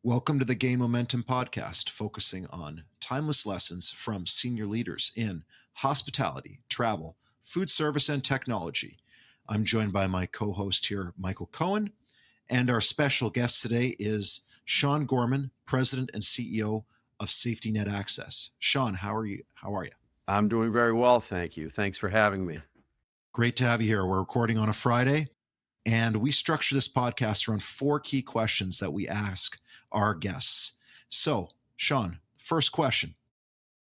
Welcome to the Gain Momentum podcast, focusing on timeless lessons from senior leaders in hospitality, travel, food service, and technology. I'm joined by my co-host here, Michael Cohen, and our special guest today is Sean Gorman, President and CEO of SafetyNet Access. Sean, how are you? I'm doing very well, thank you. Thanks for having me. Great to have you here. We're recording on a Friday, and we structure this podcast around 4 key questions that we ask our guests. So, Sean, first question.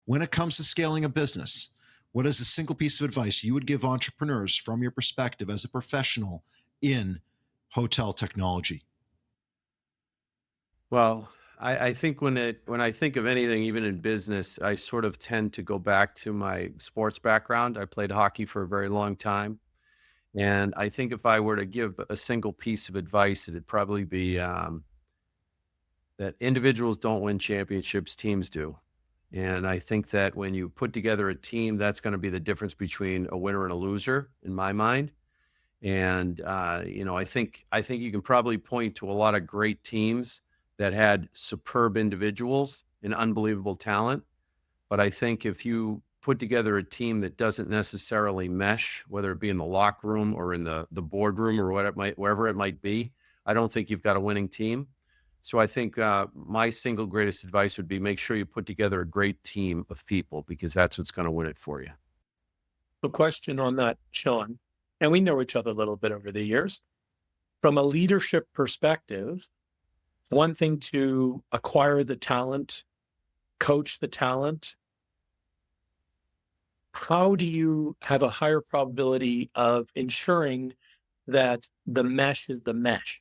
When it comes to scaling a business, what is a single piece of advice you would give entrepreneurs from your perspective as a professional in hotel technology? Well, I think when I think of anything, even in business, I sort of tend to go back to my sports background. I played hockey for a very long time. And I think if I were to give a single piece of advice, it'd probably be that individuals don't win championships, teams do. And I think that when you put together a team, that's going to be the difference between a winner and a loser, in my mind. And I think you can probably point to a lot of great teams that had superb individuals and unbelievable talent. But I think if you put together a team that doesn't necessarily mesh, whether it be in the locker room or in the boardroom or wherever it might be, I don't think you've got a winning team. So I think my single greatest advice would be make sure you put together a great team of people, because that's what's going to win it for you. The question on that, Sean, and we know each other a little bit over the years. From a leadership perspective, one thing to acquire the talent, coach the talent. How do you have a higher probability of ensuring that the mesh is the mesh?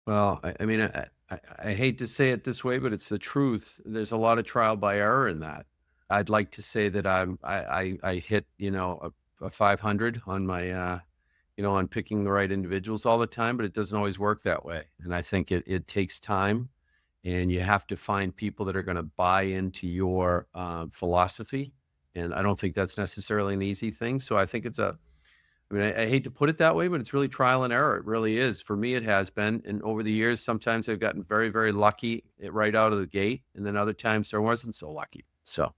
Well, I hate to say it this way, but it's the truth. There's a lot of trial by error in that. I'd like to say that I hit a 500 on my on picking the right individuals all the time, but it doesn't always work that way. And I think it takes time, and you have to find people that are going to buy into your philosophy. And I don't think that's necessarily an easy thing. So I think I hate to put it that way, but it's really trial and error. It really is. For me, it has been. And over the years, sometimes I've gotten very, very lucky right out of the gate. And then other times there wasn't so lucky. So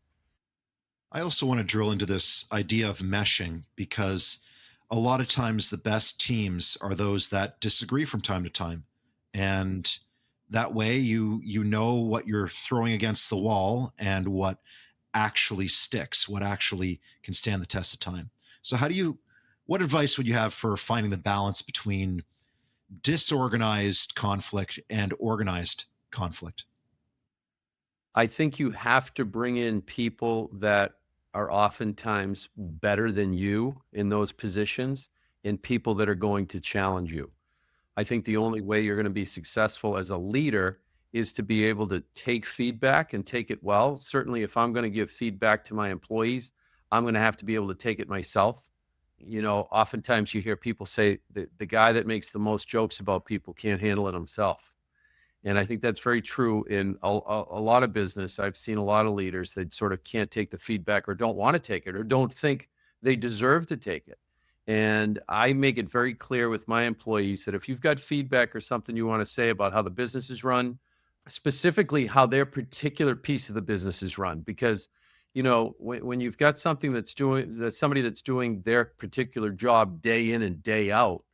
I also want to drill into this idea of meshing, because a lot of times the best teams are those that disagree from time to time. And that way you know what you're throwing against the wall and what actually sticks, what actually can stand the test of time. So what advice would you have for finding the balance between disorganized conflict and organized conflict? I think you have to bring in people that are oftentimes better than you in those positions, and people that are going to challenge you. I think the only way you're going to be successful as a leader is to be able to take feedback and take it well. Certainly, if I'm going to give feedback to my employees, I'm going to have to be able to take it myself. Oftentimes you hear people say that the guy that makes the most jokes about people can't handle it himself. And I think that's very true in a lot of business. I've seen a lot of leaders that sort of can't take the feedback, or don't want to take it, or don't think they deserve to take it. And I make it very clear with my employees that if you've got feedback or something you want to say about how the business is run, specifically how their particular piece of the business is run, because when you've got somebody that's doing their particular job day in and day out,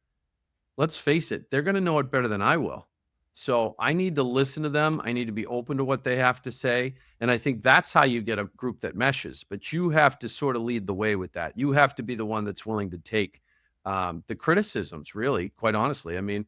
let's face it, they're going to know it better than I will. So I need to listen to them. I need to be open to what they have to say. And I think that's how you get a group that meshes. But you have to sort of lead the way with that. You have to be the one that's willing to take the criticisms, really, quite honestly. I mean,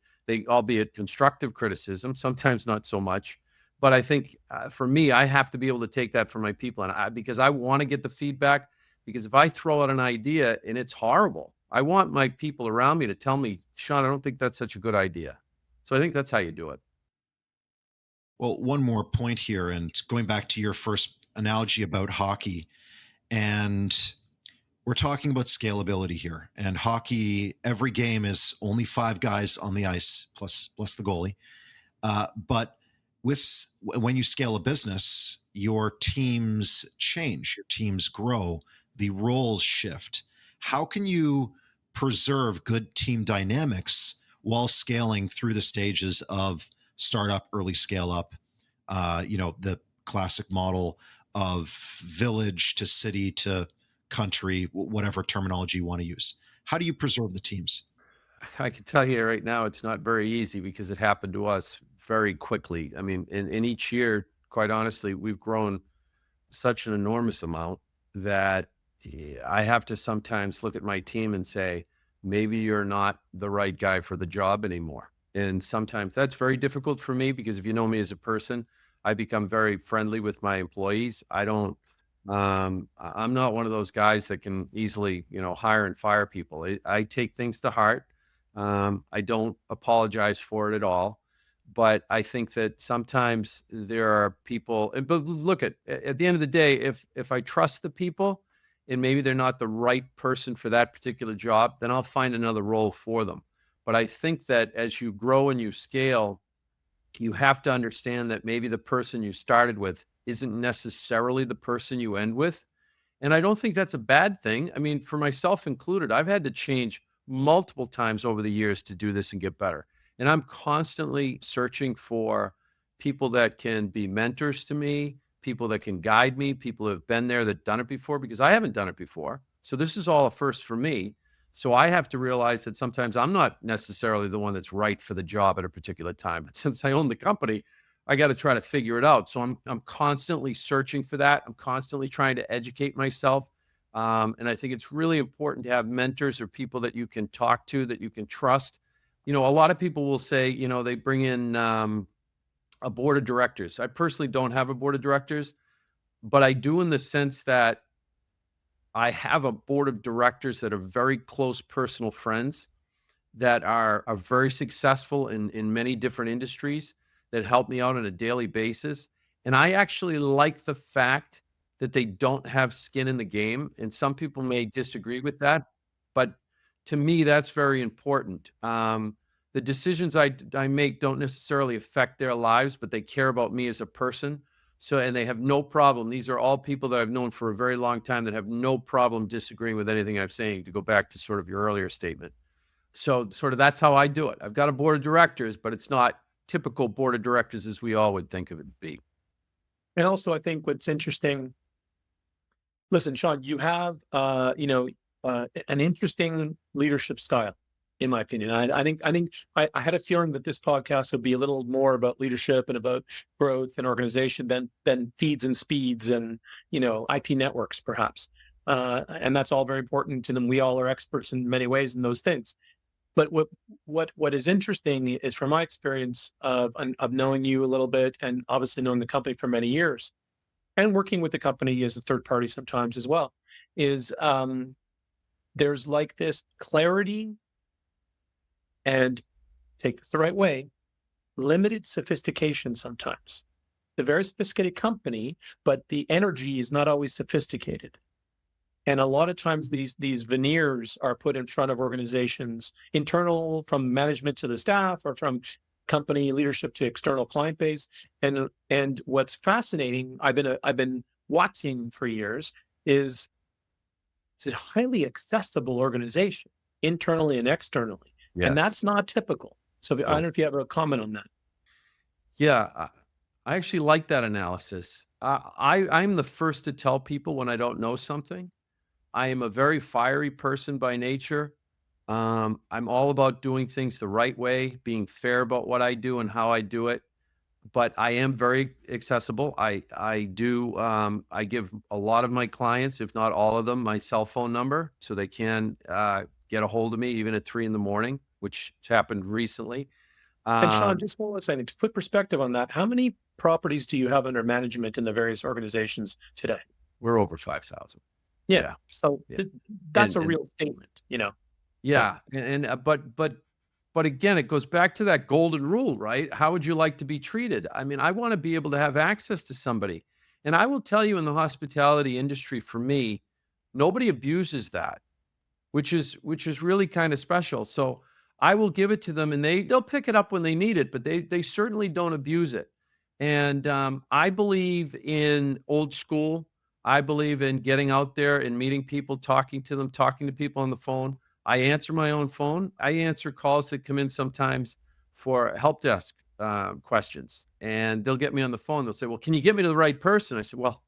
albeit constructive criticism, sometimes not so much. But I think for me, I have to be able to take that from my people, because I want to get the feedback. Because if I throw out an idea and it's horrible, I want my people around me to tell me, Sean, I don't think that's such a good idea. So I think that's how you do it. Well, one more point here, and going back to your first analogy about hockey, and we're talking about scalability here. And hockey, every game is only 5 guys on the ice plus the goalie. But when you scale a business, your teams change, your teams grow, the roles shift. How can you preserve good team dynamics while scaling through the stages of startup, early scale up, the classic model of village to city to country, whatever terminology you want to use. How do you preserve the teams? I can tell you right now, it's not very easy because it happened to us very quickly. I mean, in each year, quite honestly, we've grown such an enormous amount that I have to sometimes look at my team and say, maybe you're not the right guy for the job anymore. And sometimes that's very difficult for me because if you know me as a person, I become very friendly with my employees. I don't, I'm not one of those guys that can easily, hire and fire people. I take things to heart. I don't apologize for it at all. But I think that sometimes there are people, but look at the end of the day, if I trust the people and maybe they're not the right person for that particular job, then I'll find another role for them. But I think that as you grow and you scale, you have to understand that maybe the person you started with isn't necessarily the person you end with. And I don't think that's a bad thing. I mean, for myself included, I've had to change multiple times over the years to do this and get better. And I'm constantly searching for people that can be mentors to me, people that can guide me, people who have been there that done it before because I haven't done it before. So this is all a first for me. So I have to realize that sometimes I'm not necessarily the one that's right for the job at a particular time. But since I own the company, I got to try to figure it out. So I'm constantly searching for that. I'm constantly trying to educate myself. And I think it's really important to have mentors or people that you can talk to, that you can trust. A lot of people will say, they bring in a board of directors. I personally don't have a board of directors, but I do in the sense that I have a board of directors that are very close personal friends that are very successful in many different industries that help me out on a daily basis. And I actually like the fact that they don't have skin in the game. And some people may disagree with that, but to me, that's very important. The decisions I make don't necessarily affect their lives, but they care about me as a person. So, and they have no problem. These are all people that I've known for a very long time that have no problem disagreeing with anything I'm saying, to go back to sort of your earlier statement. So sort of that's how I do it. I've got a board of directors, but it's not typical board of directors as we all would think of it to be. And also, I think what's interesting, listen, Sean, you have, an interesting leadership style, in my opinion. I had a feeling that this podcast would be a little more about leadership and about growth and organization than feeds and speeds and, IP networks, perhaps. And that's all very important to them. We all are experts in many ways in those things. But what is interesting is, from my experience of knowing you a little bit, and obviously knowing the company for many years, and working with the company as a third party sometimes as well, is there's like this clarity and, take this the right way, limited sophistication sometimes. The very sophisticated company, but the energy is not always sophisticated. And a lot of times these veneers are put in front of organizations, internal, from management to the staff, or from company leadership to external client base. And what's fascinating, I've been watching for years, is it's a highly accessible organization, internally and externally. And Yes. that's not typical. So I No. don't know if you have a comment on that. Yeah. I actually like that analysis. I'm the first to tell people when I don't know something. I am a very fiery person by nature. I'm all about doing things the right way, being fair about what I do and how I do it. But I am very accessible. I give a lot of my clients, if not all of them, my cell phone number so they can get a hold of me even at 3 in the morning, which has happened recently. And Sean, Um, just one second, to put perspective on that, how many properties do you have under management in the various organizations today? we're over 5,000. Yeah. Yeah. So Yeah. that's a And real statement. Yeah. yeah, but again, it goes back to that golden rule, right? How would you like to be treated? I mean, I want to be able to have access to somebody. And I will tell you, in the hospitality industry, for me, nobody abuses that, which is really kind of special. So I will give it to them, and they'll pick it up when they need it, but they certainly don't abuse it. And I believe in old school. I believe in getting out there and meeting people, talking to them, talking to people on the phone. I answer my own phone. I answer calls that come in sometimes for help desk questions, and they'll get me on the phone. They'll say, "Well, can you get me to the right person?" I said, "Well,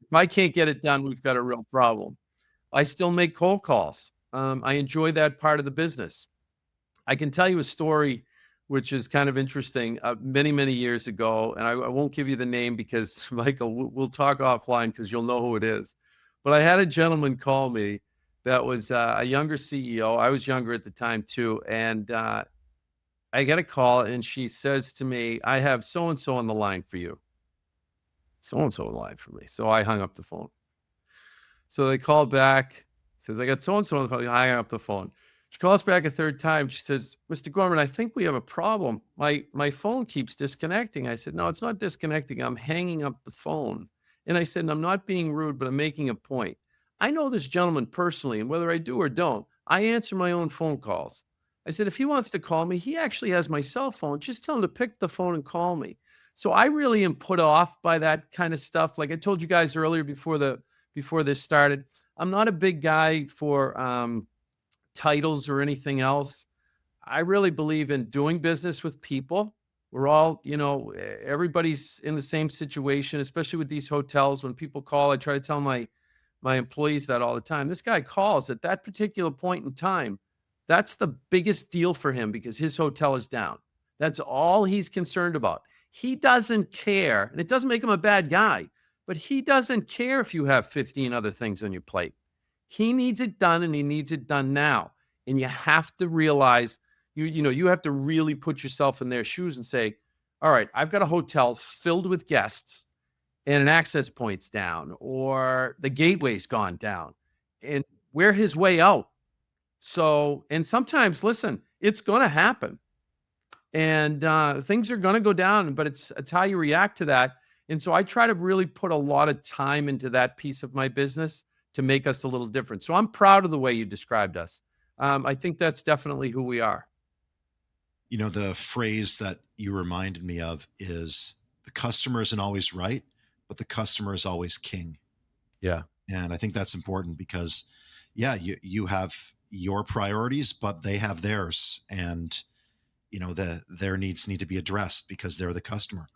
if I can't get it done, we've got a real problem." I still make cold calls. I enjoy that part of the business. I can tell you a story which is kind of interesting. Many, many years ago, and I won't give you the name because Michael, we'll talk offline because you'll know who it is. But I had a gentleman call me that was a younger CEO. I was younger at the time too, and I get a call, and she says to me, "I have so and so on the line for you." So and so on the line for me. So I hung up the phone. So they called back, says, "I got so and so on the phone." I hung up the phone. She calls back a third time. She says, "Mr. Gorman, I think we have a problem. My phone keeps disconnecting." I said, "No, it's not disconnecting. I'm hanging up the phone." And I said, "And I'm not being rude, but I'm making a point. I know this gentleman personally, and whether I do or don't, I answer my own phone calls." I said, "If he wants to call me, he actually has my cell phone. Just tell him to pick the phone and call me." So I really am put off by that kind of stuff. Like I told you guys earlier before this started, I'm not a big guy for titles or anything else. I really believe in doing business with people. We're all, everybody's in the same situation, especially with these hotels. When people call, I try to tell my employees that all the time. This guy calls at that particular point in time. That's the biggest deal for him because his hotel is down. That's all he's concerned about. He doesn't care, and it doesn't make him a bad guy, but he doesn't care if you have 15 other things on your plate. He needs it done, and he needs it done now. And you have to realize you have to really put yourself in their shoes and say, "All right, I've got a hotel filled with guests and an access point's down or the gateway's gone down, and we're his way out." So, and sometimes, listen, it's going to happen, and things are going to go down, but it's how you react to that. And so I try to really put a lot of time into that piece of my business to make us a little different. So I'm proud of the way you described us. I think that's definitely who we are. The phrase that you reminded me of is the customer isn't always right, but the customer is always king. Yeah. And I think that's important because, yeah, you have your priorities, but they have theirs. And, their needs need to be addressed because they're the customer.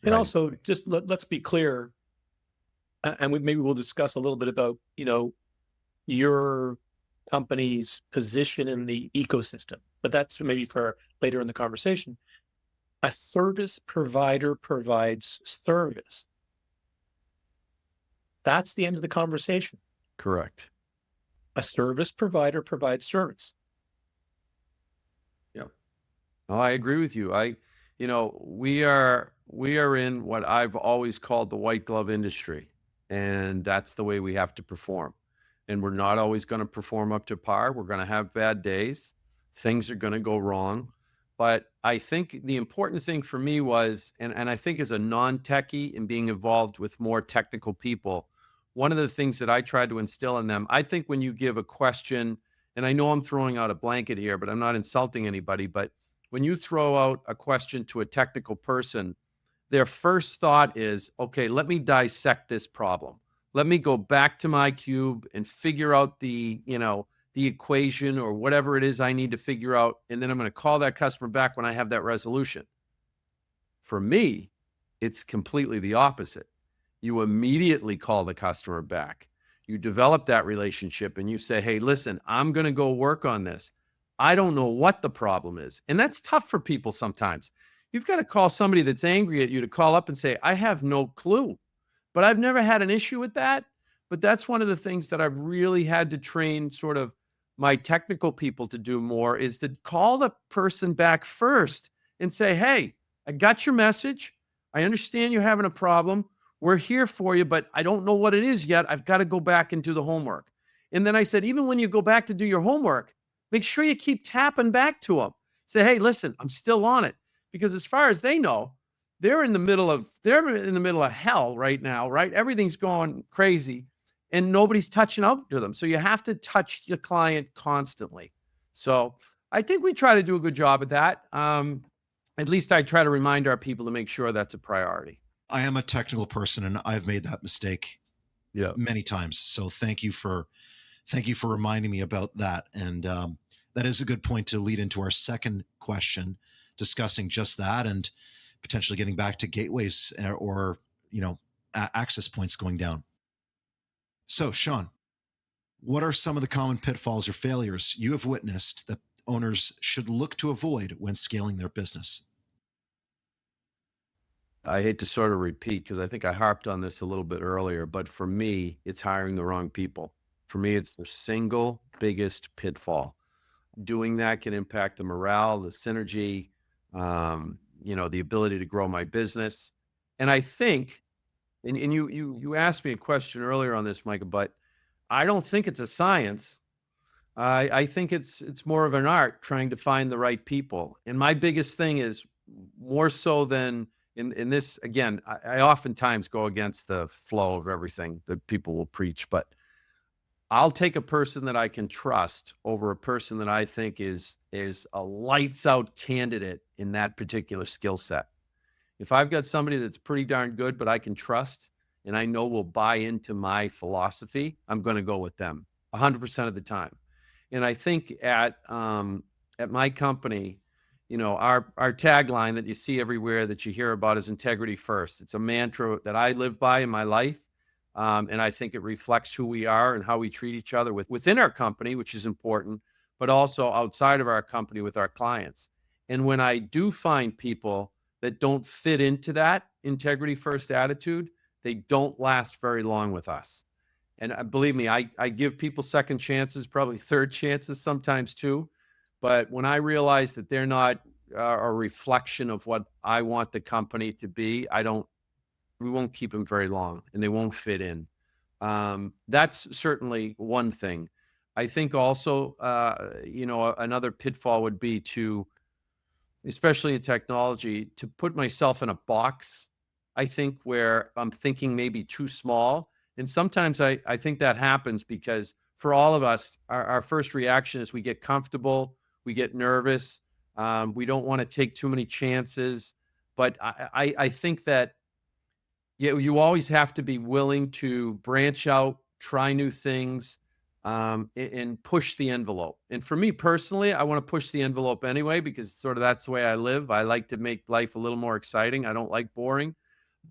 And Right. also, just let's be clear, and maybe we'll discuss a little bit about your company's position in the ecosystem, but that's maybe for later in the conversation. A service provider provides service. That's the end of the conversation. Correct. A service provider provides service. Yeah. Oh, I agree with you. We are in what I've always called the white glove industry, and that's the way we have to perform. And we're not always going to perform up to par. We're going to have bad days. Things are going to go wrong. But I think the important thing for me was, and I think as a non-techie and being involved with more technical people, one of the things that I tried to instill in them, I think when you give a question, and I know I'm throwing out a blanket here, but I'm not insulting anybody, but when you throw out a question to a technical person, their first thought is, okay, let me dissect this problem. Let me go back to my cube and figure out the equation or whatever it is I need to figure out. And then I'm going to call that customer back when I have that resolution. For me, it's completely the opposite. You immediately call the customer back. You develop that relationship and you say, "Hey, listen, I'm going to go work on this. I don't know what the problem is." And that's tough for people sometimes. You've got to call somebody that's angry at you to call up and say, "I have no clue." But I've never had an issue with that. But that's one of the things that I've really had to train sort of my technical people to do more is to call the person back first and say, "Hey, I got your message. I understand you're having a problem. We're here for you, but I don't know what it is yet. I've got to go back and do the homework." And then I said, even when you go back to do your homework, make sure you keep tapping back to them. Say, "Hey, listen, I'm still on it." Because as far as they know, they're in the middle of hell right now, right? Everything's going crazy and nobody's touching up to them. So you have to touch your client constantly. So I think we try to do a good job at that. At least I try to remind our people to make sure that's a priority. I am a technical person and I've made that mistake Yeah. many times. So thank you for reminding me about that. And that is a good point to lead into our second question. discussing just that and potentially getting back to gateways or, access points going down. So, Sean, what are some of the common pitfalls or failures you have witnessed that owners should look to avoid when scaling their business? I hate to sort of repeat because I think I harped on this a little bit earlier, but for me, it's hiring the wrong people. For me, it's the single biggest pitfall. Doing that can impact the morale, the synergy, the ability to grow my business. And I think, and you asked me a question earlier on this, Michael, but I don't think it's a science. I think it's more of an art trying to find the right people. And my biggest thing is more so than in this, again, I oftentimes go against the flow of everything that people will preach, but I'll take a person that I can trust over a person that I think is a lights out candidate in that particular skill set. If I've got somebody that's pretty darn good, but I can trust and I know will buy into my philosophy, I'm going to go with them 100% of the time. And I think at my company, our tagline that you see everywhere that you hear about is integrity first. It's a mantra that I live by in my life. And I think it reflects who we are and how we treat each other within our company, which is important, but also outside of our company with our clients. And when I do find people that don't fit into that integrity first attitude, they don't last very long with us. And believe me, I give people second chances, probably third chances sometimes too. But when I realize that they're not a reflection of what I want the company to be, we won't keep them very long and they won't fit in. That's certainly one thing. I think also, another pitfall would be to, especially in technology, to put myself in a box, I think, where I'm thinking maybe too small. And sometimes I think that happens because for all of us, our first reaction is we get comfortable, we get nervous, we don't want to take too many chances. But I think that you always have to be willing to branch out, try new things, and push the envelope. And for me personally, I want to push the envelope anyway because sort of that's the way I live. I like to make life a little more exciting. I don't like boring.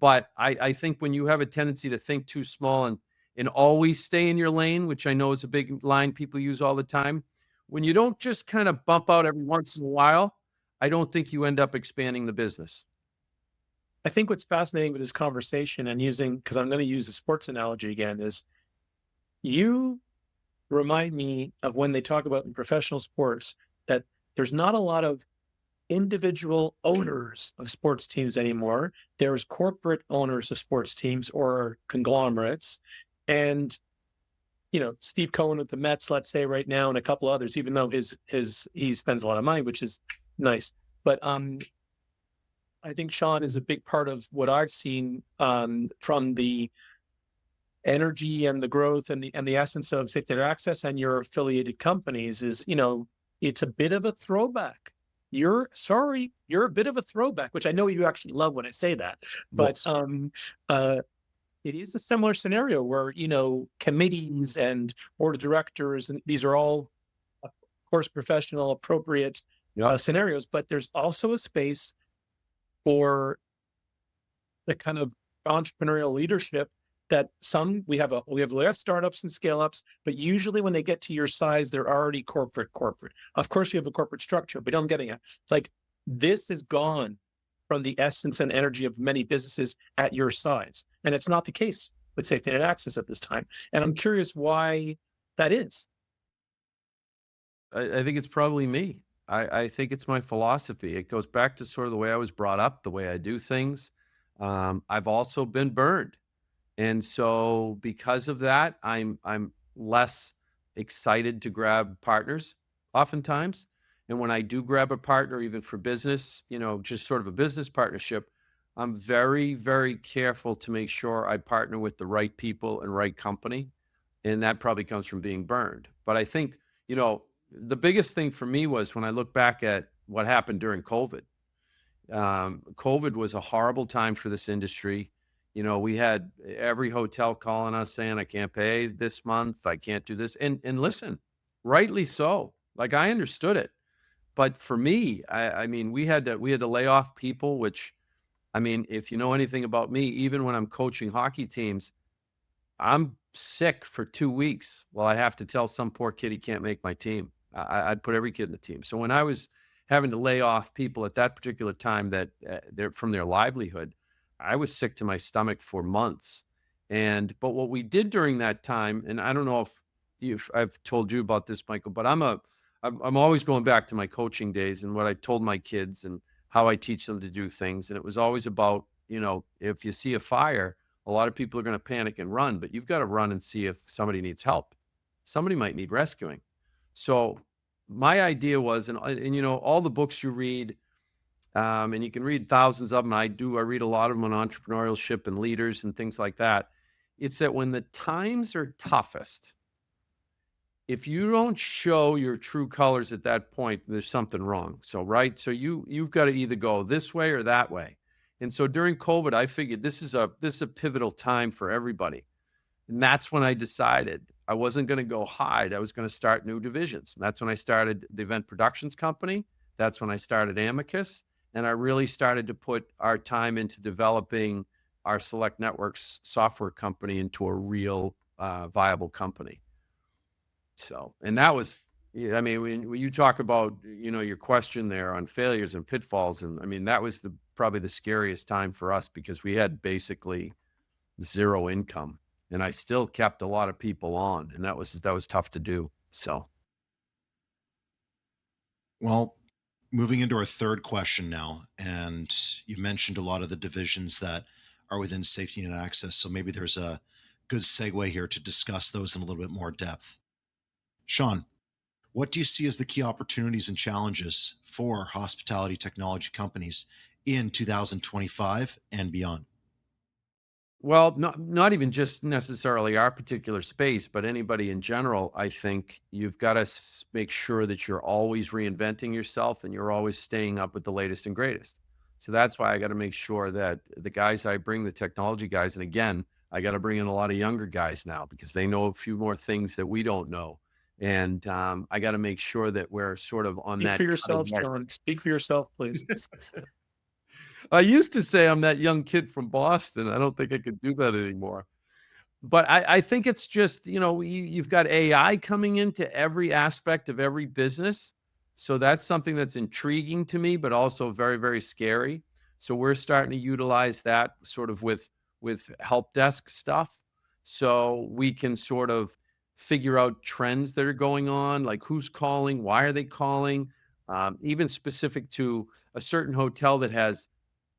But I think when you have a tendency to think too small and always stay in your lane, which I know is a big line people use all the time, when you don't just kind of bump out every once in a while, I don't think you end up expanding the business. I think what's fascinating with this conversation and because I'm going to use a sports analogy again, is you remind me of when they talk about in professional sports that there's not a lot of individual owners of sports teams anymore. There's corporate owners of sports teams or conglomerates. And, Steve Cohen with the Mets, let's say right now, and a couple others, even though he spends a lot of money, which is nice. But I think Sean is a big part of what I've seen from the energy and the growth and the essence of SafetyNet Access and your affiliated companies is, it's a bit of a throwback. You're a bit of a throwback, which I know you actually love when I say that. But it is a similar scenario where, committees and board of directors, and these are all, of course, professional, appropriate Yep. scenarios, but there's also a space for the kind of entrepreneurial leadership that we have startups and scale ups, but usually when they get to your size, they're already corporate. Of course, you have a corporate structure, but I'm getting at like this is gone from the essence and energy of many businesses at your size. And it's not the case with SafetyNet Access at this time. And I'm curious why that is. I think it's probably me. I think it's my philosophy. It goes back to sort of the way I was brought up, the way I do things. I've also been burned. And so because of that, I'm less excited to grab partners oftentimes. And when I do grab a partner, even for business, just sort of a business partnership, I'm very, very careful to make sure I partner with the right people and right company. And that probably comes from being burned. But I think, the biggest thing for me was when I look back at what happened during COVID. COVID was a horrible time for this industry. We had every hotel calling us saying, I can't pay this month. I can't do this. And listen, rightly so. Like I understood it. But for me, I mean, we had to lay off people, which, I mean, if you know anything about me, even when I'm coaching hockey teams, I'm sick for 2 weeks. Well, I have to tell some poor kid he can't make my team. I'd put every kid in the team. So when I was having to lay off people at that particular time that they're from their livelihood, I was sick to my stomach for months. But what we did during that time, and I don't know if I've told you about this, Michael, but I'm always going back to my coaching days and what I told my kids and how I teach them to do things. And it was always about, if you see a fire, a lot of people are going to panic and run, but you've got to run and see if somebody needs help. Somebody might need rescuing. So my idea was, and all the books you read, and you can read thousands of them. I read a lot of them on entrepreneurship and leaders and things like that. It's that when the times are toughest, if you don't show your true colors at that point, there's something wrong. So, right. So you've got to either go this way or that way. And so during COVID, I figured this is a pivotal time for everybody. And that's when I decided I wasn't going to go hide. I was going to start new divisions. And that's when I started the event productions company. That's when I started Amicus. And I really started to put our time into developing our Select NetWorx software company into a real viable company. So, and that was, yeah, I mean, when you talk about, your question there on failures and pitfalls, and I mean, that was probably the scariest time for us because we had basically zero income, and I still kept a lot of people on, and that was tough to do. So, Well, moving into our third question now, and you mentioned a lot of the divisions that are within SafetyNet Access. So maybe there's a good segue here to discuss those in a little bit more depth. Sean, what do you see as the key opportunities and challenges for hospitality technology companies in 2025 and beyond? well, not even just necessarily our particular space, but anybody in general. I think you've got to make sure that you're always reinventing yourself and you're always staying up with the latest and greatest. So that's why I got to make sure that the guys I bring, the technology guys, and again, I got to bring in a lot of younger guys now because they know a few more things that we don't know. And I got to make sure that we're sort of on Speak for that yourself, cutting edge. Sean. Speak for yourself, please. I used to say I'm that young kid from Boston. I don't think I could do that anymore. But I think it's just, you've got AI coming into every aspect of every business. So that's something that's intriguing to me, but also very, very scary. So we're starting to utilize that sort of with help desk stuff. So we can sort of figure out trends that are going on, like who's calling, why are they calling, even specific to a certain hotel that has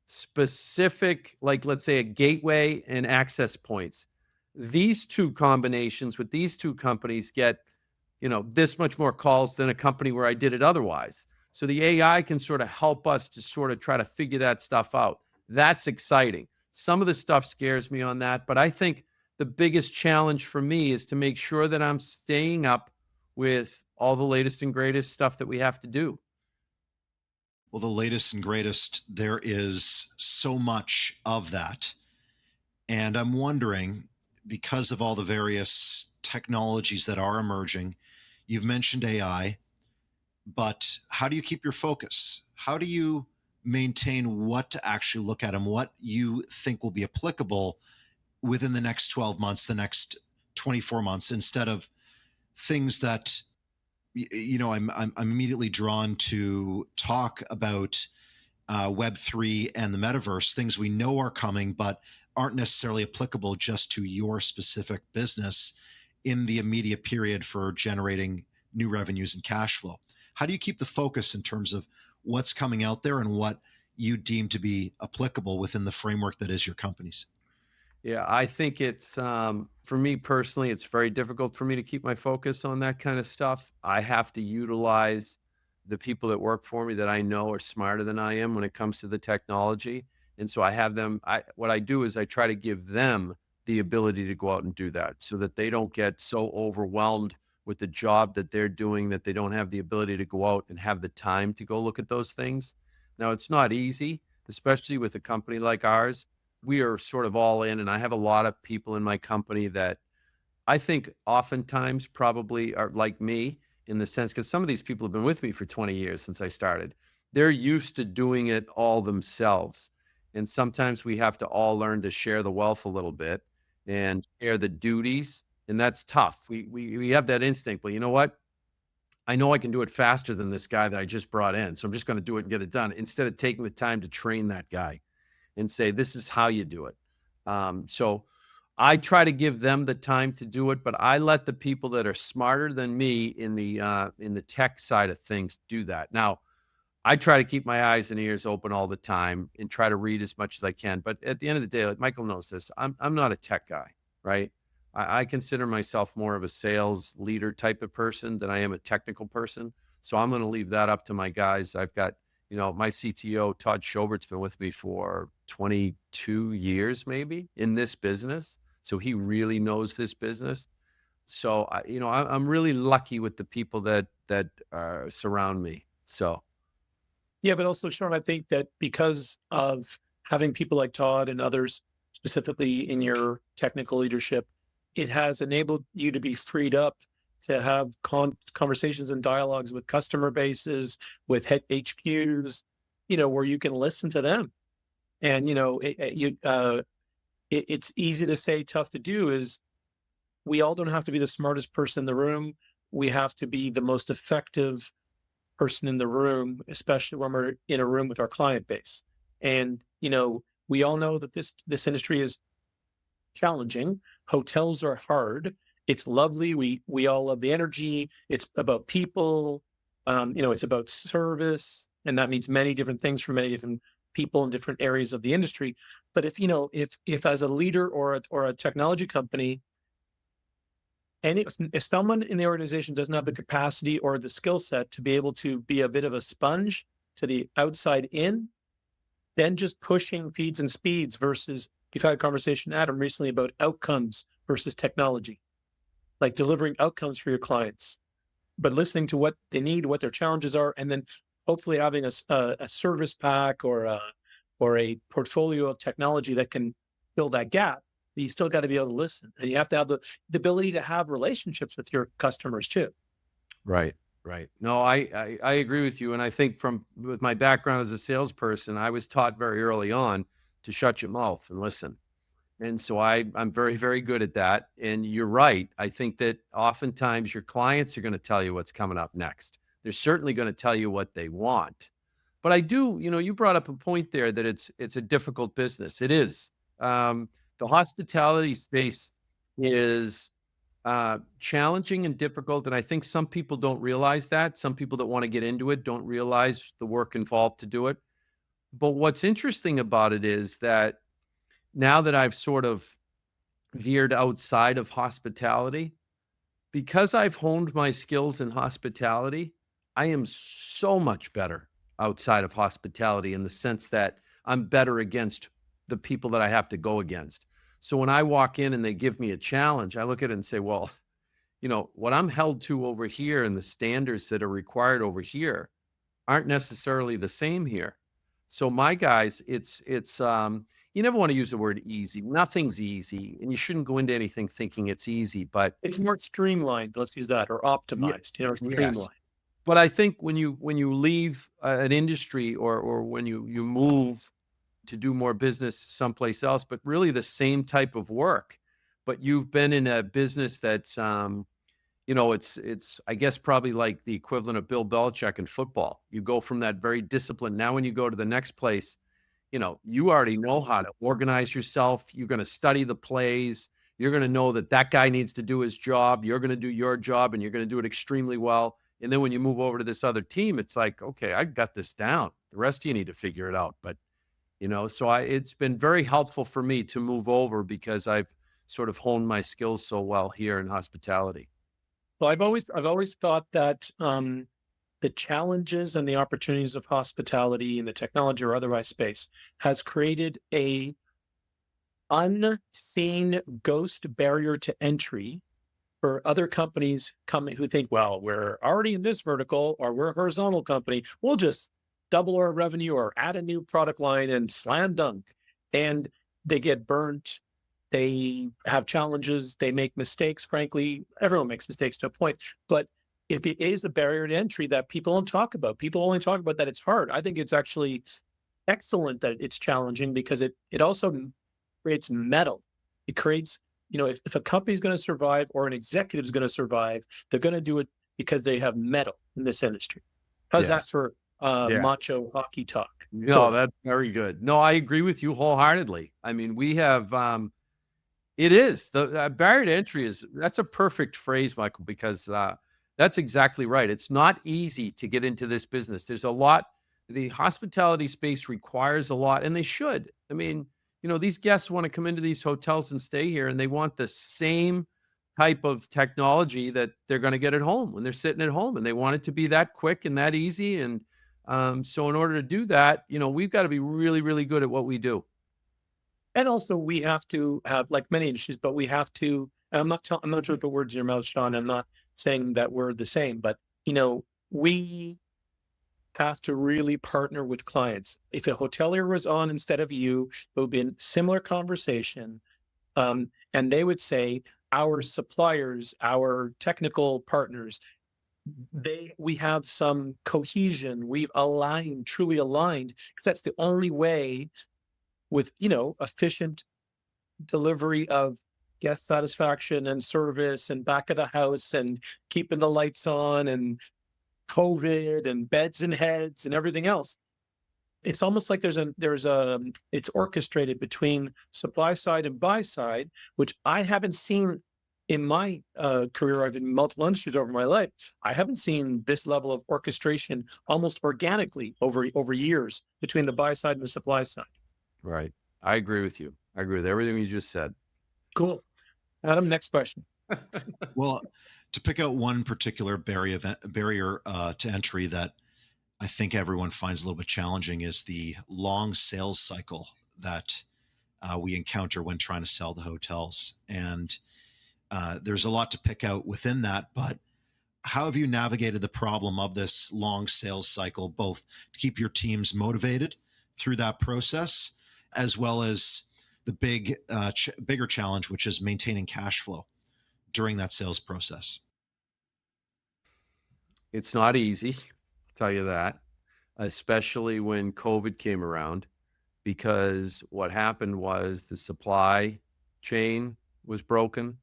specific, like let's say a gateway and access points. These two combinations with these two companies get, this much more calls than a company where I did it otherwise. So the AI can sort of help us to sort of try to figure that stuff out. That's exciting. Some of the stuff scares me on that, but I think the biggest challenge for me is to make sure that I'm staying up with all the latest and greatest stuff that we have to do. Well, the latest and greatest, there is so much of that. And I'm wondering, because of all the various technologies that are emerging, you've mentioned AI, but how do you keep your focus? How do you maintain what to actually look at and what you think will be applicable within the next 12 months, the next 24 months, instead of things that I'm immediately drawn to talk about Web3 and the metaverse, things we know are coming, but aren't necessarily applicable just to your specific business in the immediate period for generating new revenues and cash flow. How do you keep the focus in terms of what's coming out there and what you deem to be applicable within the framework that is your company's? Yeah, I think it's for me personally, it's very difficult for me to keep my focus on that kind of stuff. I have to utilize the people that work for me that I know are smarter than I am when it comes to the technology. And so I have them, what I do is I try to give them the ability to go out and do that so that they don't get so overwhelmed with the job that they're doing that they don't have the ability to go out and have the time to go look at those things. Now, it's not easy, especially with a company like ours. We are sort of all in, and I have a lot of people in my company that I think oftentimes probably are like me, in the sense, because some of these people have been with me for 20 years since I started. They're used to doing it all themselves. And sometimes we have to all learn to share the wealth a little bit and share the duties. And that's tough. We have that instinct, but you know what? I know I can do it faster than this guy that I just brought in. So I'm just going to do it and get it done instead of taking the time to train that guy and say, this is how you do it. So I try to give them the time to do it, but I let the people that are smarter than me in the tech side of things do that. Now, I try to keep my eyes and ears open all the time and try to read as much as I can. But at the end of the day, like Michael knows this, I'm not a tech guy, right? I consider myself more of a sales leader type of person than I am a technical person. So I'm going to leave that up to my guys. I've got, my CTO, Todd Schobert's been with me for 22 years, maybe in this business. So he really knows this business. So I'm really lucky with the people that surround me. So Yeah, but also, Sean, I think that because of having people like Todd and others, specifically in your technical leadership, it has enabled you to be freed up to have conversations and dialogues with customer bases, with HQs, where you can listen to them. And it's easy to say, tough to do. Is we all don't have to be the smartest person in the room. We have to be the most effective person in the room, especially when we're in a room with our client base. And, we all know that this industry is challenging. Hotels are hard. It's lovely. We all love the energy. It's about people. It's about service, and that means many different things for many different people in different areas of the industry. But if as a leader or a technology company, and if someone in the organization doesn't have the capacity or the skill set to be able to be a bit of a sponge to the outside in, then just pushing feeds and speeds versus, you've had a conversation, Adam, recently about outcomes versus technology, like delivering outcomes for your clients, but listening to what they need, what their challenges are, and then hopefully having a service pack or a portfolio of technology that can fill that gap. You still got to be able to listen, and you have to have the ability to have relationships with your customers too. right, right. No, I agree with you, and I think with my background as a salesperson, I was taught very early on to shut your mouth and listen. And so I'm very, very good at that. And you're right. I think that oftentimes your clients are going to tell you what's coming up next. They're certainly going to tell you what they want. But I do, you brought up a point there that it's a difficult business. It is. The hospitality space is challenging and difficult. And I think some people don't realize that. Some people that want to get into it don't realize the work involved to do it. But what's interesting about it is that now that I've sort of veered outside of hospitality, because I've honed my skills in hospitality, I am so much better outside of hospitality in the sense that I'm better against the people that I have to go against. So when I walk in and they give me a challenge, I look at it and say, well, what I'm held to over here and the standards that are required over here aren't necessarily the same here. So my guys, it's you never want to use the word easy. Nothing's easy, and you shouldn't go into anything thinking it's easy. But It's more streamlined, let's use that, or optimized, yes, streamlined. but I think when you leave an industry or when you move to do more business someplace else, but really the same type of work, but you've been in a business that's it's I guess probably like the equivalent of Bill Belichick in football. You go from that very disciplined. Now when you go to the next place, you already know how to organize yourself. You're going to study the plays. You're going to know that guy needs to do his job. You're going to do your job, and you're going to do it extremely well. And then when you move over to this other team, it's like, okay, I got this down. The rest of you need to figure it out. But, so it's been very helpful for me to move over because I've sort of honed my skills so well here in hospitality. Well, I've always thought that the challenges and the opportunities of hospitality in the technology or otherwise space has created a unseen ghost barrier to entry for other companies coming who think, well, we're already in this vertical or we're a horizontal company. We'll just double our revenue or add a new product line and slam dunk. And they get burnt. They have challenges. They make mistakes. Frankly, everyone makes mistakes to a point, but if it is a barrier to entry that people don't talk about, people only talk about that it's hard. I think it's actually excellent that it's challenging because it also creates metal. It creates, if a company is going to survive or an executive is going to survive, they're going to do it because they have metal in this industry. How's that Yes. for Yeah. macho hockey talk? No, Sorry. that's very good. No, I agree with you wholeheartedly. I mean, we have, it is the barrier to entry that's a perfect phrase, Michael, because that's exactly right. It's not easy to get into this business. There's a lot. The hospitality space requires a lot, and they should. I mean, these guests want to come into these hotels and stay here, and they want the same type of technology that they're going to get at home when they're sitting at home, and they want it to be that quick and that easy. And so, in order to do that, we've got to be really, really good at what we do. And also we have to have, like many industries, but we have to, and I'm not trying to put words in your mouth, Sean. I'm not saying that we're the same, but we have to really partner with clients. If a hotelier was on instead of you, it would be a similar conversation. And they would say, our suppliers, our technical partners, we have some cohesion. We've aligned, truly aligned, because that's the only way with, efficient delivery of guest satisfaction and service and back of the house and keeping the lights on and COVID and beds and heads and everything else. It's almost like it's orchestrated between supply side and buy side, which I haven't seen in my career. I've been in multiple industries over my life. I haven't seen this level of orchestration almost organically over years between the buy side and the supply side. Right. I agree with you. I agree with everything you just said. Cool. Adam, next question. Well, to pick out one particular barrier to entry that I think everyone finds a little bit challenging is the long sales cycle that we encounter when trying to sell the hotels. And there's a lot to pick out within that, but how have you navigated the problem of this long sales cycle, both to keep your teams motivated through that process, as well as the bigger challenge, which is maintaining cash flow during that sales process? It's not easy, I'll tell you that, especially when COVID came around, because what happened was the supply chain was broken.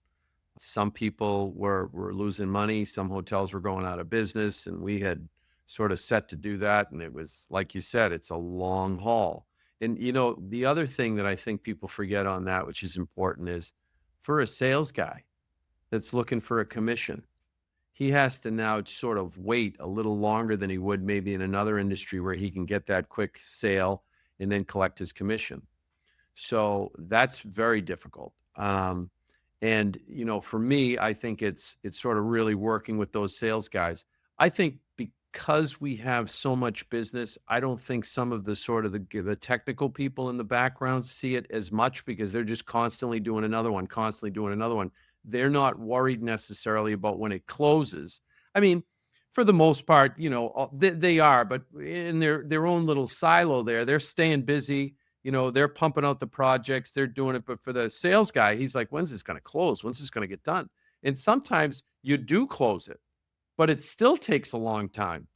Some people were losing money. Some hotels were going out of business, and we had sort of set to do that. And it was, like you said, it's a long haul. And, the other thing that I think people forget on that, which is important, is for a sales guy that's looking for a commission, he has to now sort of wait a little longer than he would maybe in another industry where he can get that quick sale and then collect his commission. So that's very difficult. And for me, I think it's sort of really working with those sales guys. I think because we have so much business, I don't think some of the sort of the technical people in the background see it as much because they're just constantly doing another one, constantly doing another one. They're not worried necessarily about when it closes. I mean, for the most part, they are, but in their own little silo there, they're staying busy. They're pumping out the projects, they're doing it. But for the sales guy, he's like, when's this going to close? When's this going to get done? And sometimes you do close it, but it still takes a long time.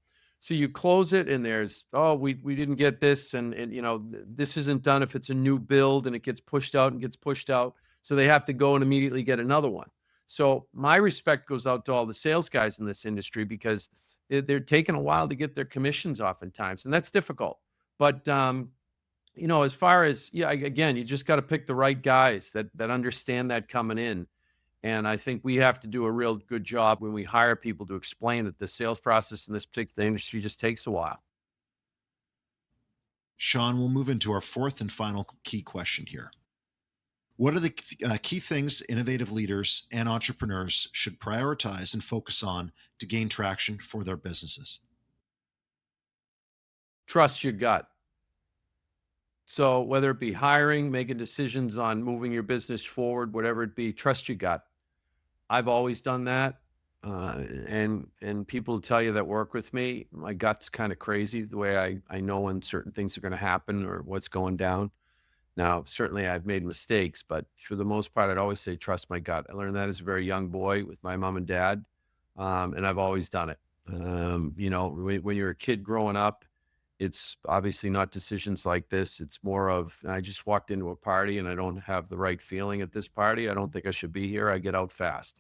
So you close it and there's, oh, we didn't get this. And this isn't done if it's a new build and it gets pushed out and gets pushed out. So they have to go and immediately get another one. So my respect goes out to all the sales guys in this industry because they're taking a while to get their commissions oftentimes. And that's difficult. But, as far as, yeah, again, you just got to pick the right guys that understand that coming in. And I think we have to do a real good job when we hire people to explain that the sales process in this particular industry just takes a while. Sean, we'll move into our fourth and final key question here. What are the key things innovative leaders and entrepreneurs should prioritize and focus on to gain traction for their businesses? Trust your gut. So whether it be hiring, making decisions on moving your business forward, whatever it be, trust your gut. I've always done that. And people tell you that work with me, my gut's kind of crazy the way I know when certain things are going to happen or what's going down. Now, certainly I've made mistakes, but for the most part, I'd always say, trust my gut. I learned that as a very young boy with my mom and dad. And I've always done it. When you're a kid growing up, it's obviously not decisions like this. It's more of, I just walked into a party and I don't have the right feeling at this party. I don't think I should be here. I get out fast.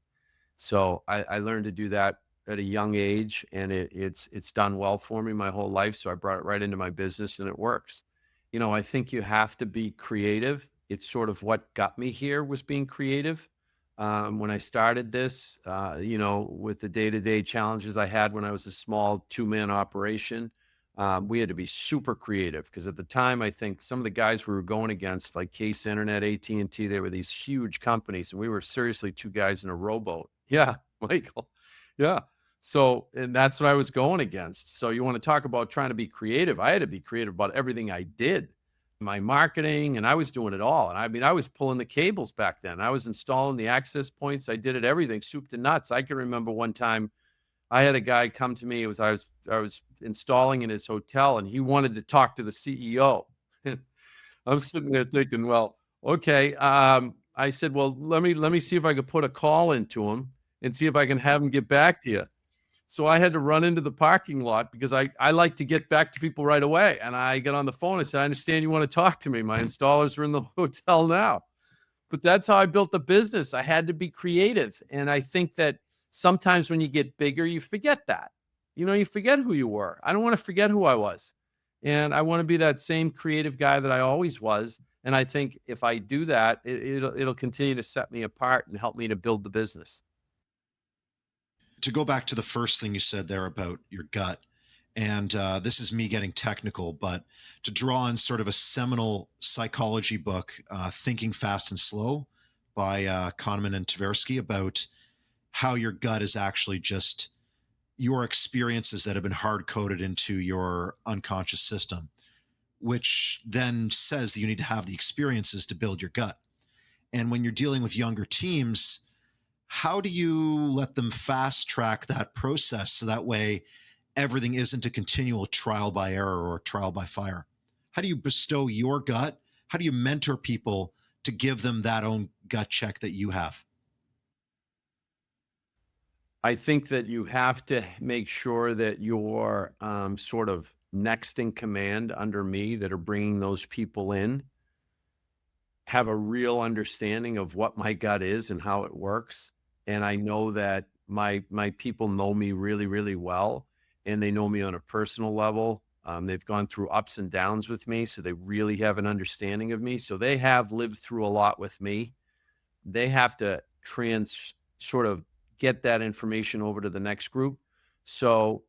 So I learned to do that at a young age, and it's done well for me my whole life. So I brought it right into my business, and it works. I think you have to be creative. It's sort of what got me here was being creative. When I started this, with the day-to-day challenges I had when I was a small two-man operation, we had to be super creative because at the time, I think some of the guys we were going against, like Case Internet, AT&T, they were these huge companies, and we were seriously two guys in a rowboat. Yeah, Michael. Yeah. So, and that's what I was going against. So you want to talk about trying to be creative. I had to be creative about everything I did, my marketing, and I was doing it all. And I mean, I was pulling the cables back then. I was installing the access points. I did it everything, soup to nuts. I can remember one time I had a guy come to me. I was installing in his hotel, and he wanted to talk to the CEO. I'm sitting there thinking, well, okay. I said, well, let me see if I could put a call into him and see if I can have him get back to you. So I had to run into the parking lot because I like to get back to people right away. And I get on the phone. I said, I understand you want to talk to me. My installers are in the hotel now. But that's how I built the business. I had to be creative. And I think that sometimes when you get bigger, you forget that. You forget who you were. I don't want to forget who I was. And I want to be that same creative guy that I always was. And I think if I do that, it'll continue to set me apart and help me to build the business. To go back to the first thing you said there about your gut, and this is me getting technical, but to draw on sort of a seminal psychology book, Thinking Fast and Slow by Kahneman and Tversky, about how your gut is actually just your experiences that have been hard coded into your unconscious system, which then says that you need to have the experiences to build your gut. And when you're dealing with younger teams, how do you let them fast track that process so that way everything isn't a continual trial by error or trial by fire? How do you bestow your gut? How do you mentor people to give them that own gut check that you have? I think that you have to make sure that you're sort of next in command under me that are bringing those people in have a real understanding of what my gut is and how it works. And I know that my people know me really, really well, and they know me on a personal level. They've gone through ups and downs with me, so they really have an understanding of me. So they have lived through a lot with me. They have to sort of get that information over to the next group. So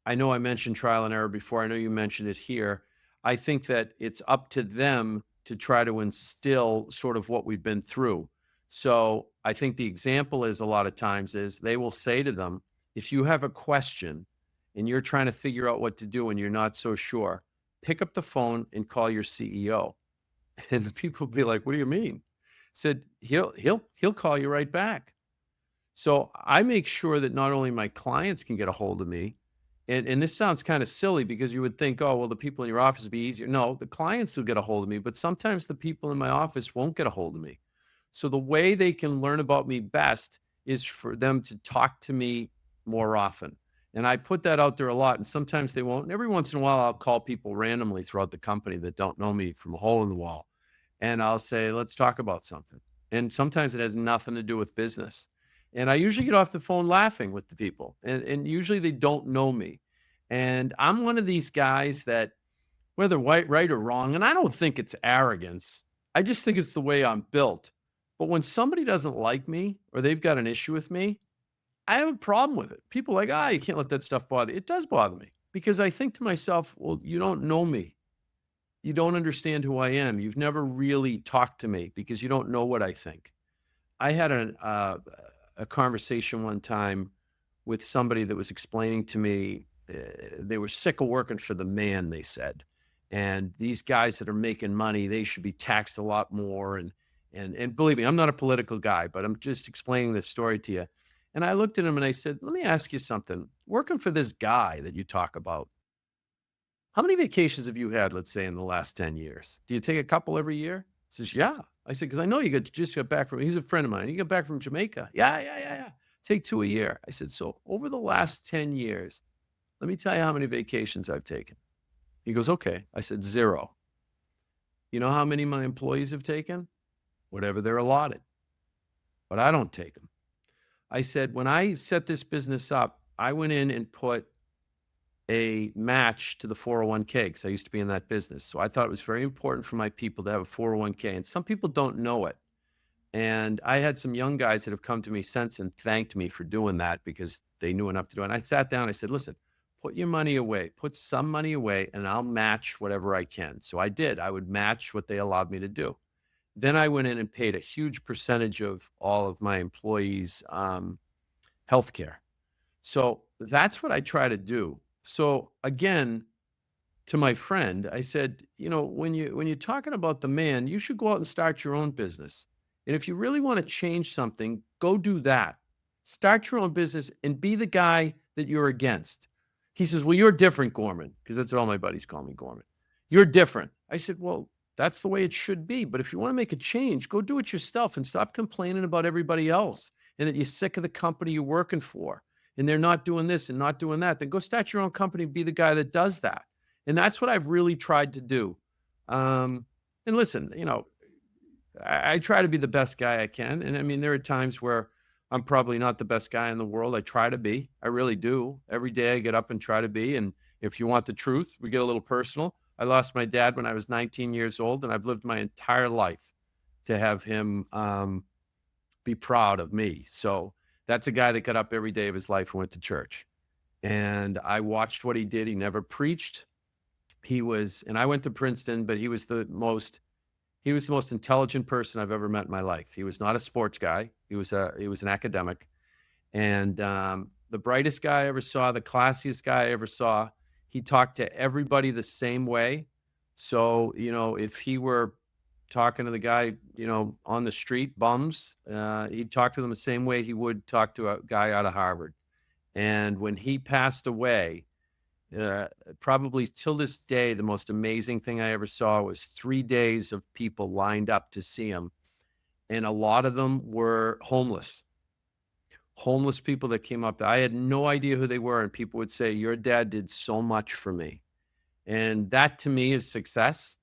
I know I mentioned trial and error before. I know you mentioned it here. I think that it's up to them to try to instill sort of what we've been through. So I think the example is a lot of times is they will say to them, if you have a question and you're trying to figure out what to do and you're not so sure, pick up the phone and call your CEO. And the people will be like, what do you mean? Said he'll call you right back. So I make sure that not only my clients can get a hold of me, and this sounds kind of silly because you would think, oh, well, the people in your office would be easier. No, the clients will get a hold of me, but sometimes the people in my office won't get a hold of me. So the way they can learn about me best is for them to talk to me more often. And I put that out there a lot, and sometimes they won't. And every once in a while, I'll call people randomly throughout the company that don't know me from a hole in the wall. And I'll say, let's talk about something. And sometimes it has nothing to do with business. And I usually get off the phone laughing with the people. And usually they don't know me. And I'm one of these guys that, whether right or wrong, and I don't think it's arrogance. I just think it's the way I'm built. But when somebody doesn't like me or they've got an issue with me, I have a problem with it. People are like, you can't let that stuff bother you. It does bother me because I think to myself, well, you don't know me. You don't understand who I am. You've never really talked to me because you don't know what I think. I had a conversation one time with somebody that was explaining to me they were sick of working for the man, they said. And these guys that are making money, they should be taxed a lot more. And believe me, I'm not a political guy, but I'm just explaining this story to you. And I looked at him and I said, let me ask you something. Working for this guy that you talk about, how many vacations have you had, let's say, in the last 10 years? Do you take a couple every year? He says, yeah. I said, because I know just got back from, he's a friend of mine. You got back from Jamaica. Yeah. Take 2 a year. I said, so over the last 10 years, let me tell you how many vacations I've taken. He goes, okay. I said, 0. You know how many my employees have taken? Whatever they're allotted, but I don't take them. I said, when I set this business up, I went in and put a match to the 401k because I used to be in that business. So I thought it was very important for my people to have a 401k. And some people don't know it. And I had some young guys that have come to me since and thanked me for doing that because they knew enough to do it. And I sat down, I said, listen, put your money away, put some money away, and I'll match whatever I can. So I did. I would match what they allowed me to do. Then I went in and paid a huge percentage of all of my employees' health care. So that's what I try to do. So again, to my friend, I said, when you're talking about the man, you should go out and start your own business. And if you really want to change something, go do that. Start your own business and be the guy that you're against. He says, well, you're different, Gorman, because that's what all my buddies call me, Gorman. You're different. I said, well, that's the way it should be. But if you want to make a change, go do it yourself and stop complaining about everybody else and that you're sick of the company you're working for and they're not doing this and not doing that. Then go start your own company and be the guy that does that. And that's what I've really tried to do. And listen, I try to be the best guy I can. And I mean, there are times where I'm probably not the best guy in the world. I try to be. I really do. Every day I get up and try to be. And if you want the truth, we get a little personal. I lost my dad when I was 19 years old, and I've lived my entire life to have him be proud of me. So that's a guy that got up every day of his life and went to church. And I watched what he did. He never preached. And I went to Princeton, but he was the most intelligent person I've ever met in my life. He was not a sports guy. He was an academic, and the brightest guy I ever saw, the classiest guy I ever saw. He talked to everybody the same way. So, if he were talking to the guy, on the street, bums, he'd talk to them the same way he would talk to a guy out of Harvard. And when he passed away, probably till this day, the most amazing thing I ever saw was 3 days of people lined up to see him. And a lot of them were homeless people that came up. I had no idea who they were. And people would say, your dad did so much for me. And that to me is success.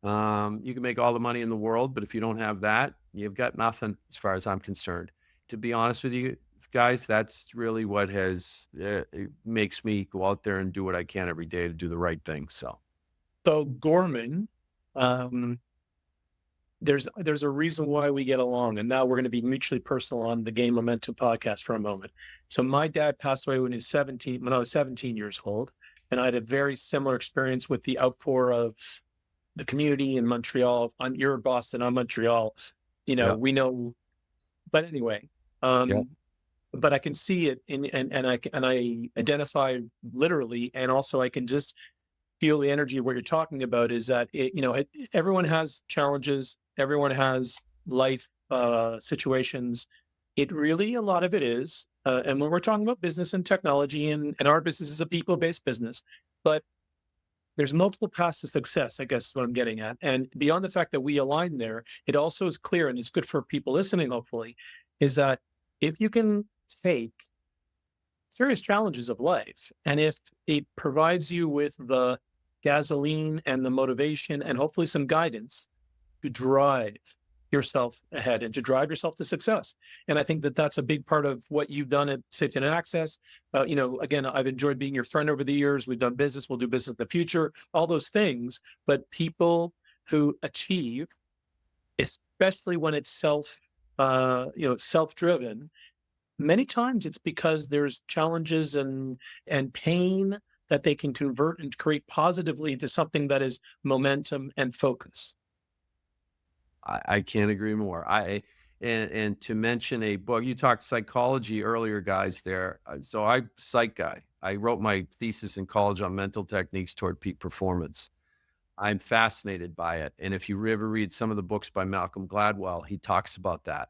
You can make all the money in the world, but if you don't have that, you've got nothing as far as I'm concerned. To be honest with you guys, that's really what it makes me go out there and do what I can every day to do the right thing. So Gorman, there's a reason why we get along, and now we're going to be mutually personal on the Game Momentum podcast for a moment. So my dad passed away when I was 17 years old, and I had a very similar experience with the outpour of the community in Montreal. You're Boston, I'm Montreal. yeah, We know, but anyway, yeah. but I can see it and I identify literally, and also I can just feel the energy of what you're talking about is that everyone has challenges, everyone has life situations. It really, a lot of it is, and when we're talking about business and technology, and our business is a people-based business, but there's multiple paths to success, I guess is what I'm getting at. And beyond the fact that we align there, it also is clear, and it's good for people listening, hopefully, is that if you can take serious challenges of life, and if it provides you with the gasoline and the motivation and hopefully some guidance to drive yourself ahead and to drive yourself to success. And I think that that's a big part of what you've done at SafetyNet Access. Again, I've enjoyed being your friend over the years. We've done business, we'll do business in the future, all those things. But people who achieve, especially when it's self-driven, many times it's because there's challenges and pain that they can convert and create positively into something that is momentum and focus. I can't agree more. And to mention a book, you talked psychology earlier, guys. So I'm a psych guy. I wrote my thesis in college on mental techniques toward peak performance. I'm fascinated by it. And if you ever read some of the books by Malcolm Gladwell, he talks about that.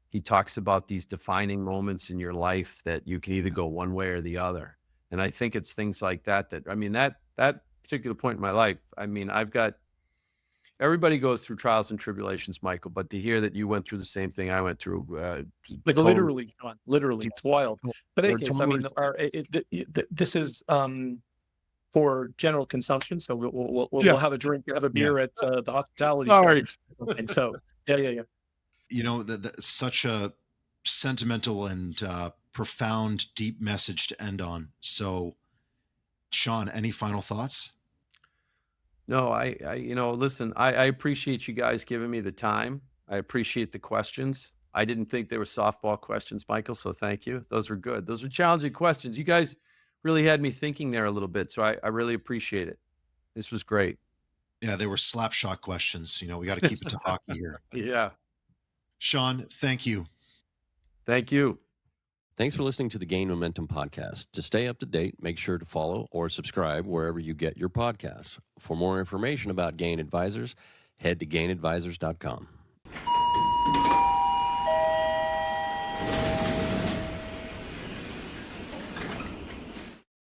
He talks about these defining moments in your life that you can either go one way or the other. And I think it's things like that, that particular point in my life, I mean, I've got, Everybody goes through trials and tribulations, Michael, but to hear that you went through the same thing I went through, Like totally, literally, John, literally, it's wild. But in we're any case, I totally, mean, this is for general consumption. So yeah, we'll have a drink, have a Yeah. beer at the hospitality sorry. center. And so, yeah. Such a sentimental and profound, deep message to end on. So, Sean, any final thoughts? No, listen, I appreciate you guys giving me the time. I appreciate the questions. I didn't think they were softball questions, Michael, so thank you. Those were good. Those were challenging questions. You guys really had me thinking there a little bit, so I really appreciate it. This was great. Yeah, they were slap shot questions. We got to keep it to hockey here. Yeah. Sean, thank you. Thank you. Thanks for listening to the Gain Momentum podcast. To stay up to date, make sure to follow or subscribe wherever you get your podcasts. For more information about Gain Advisors, head to gainadvisors.com.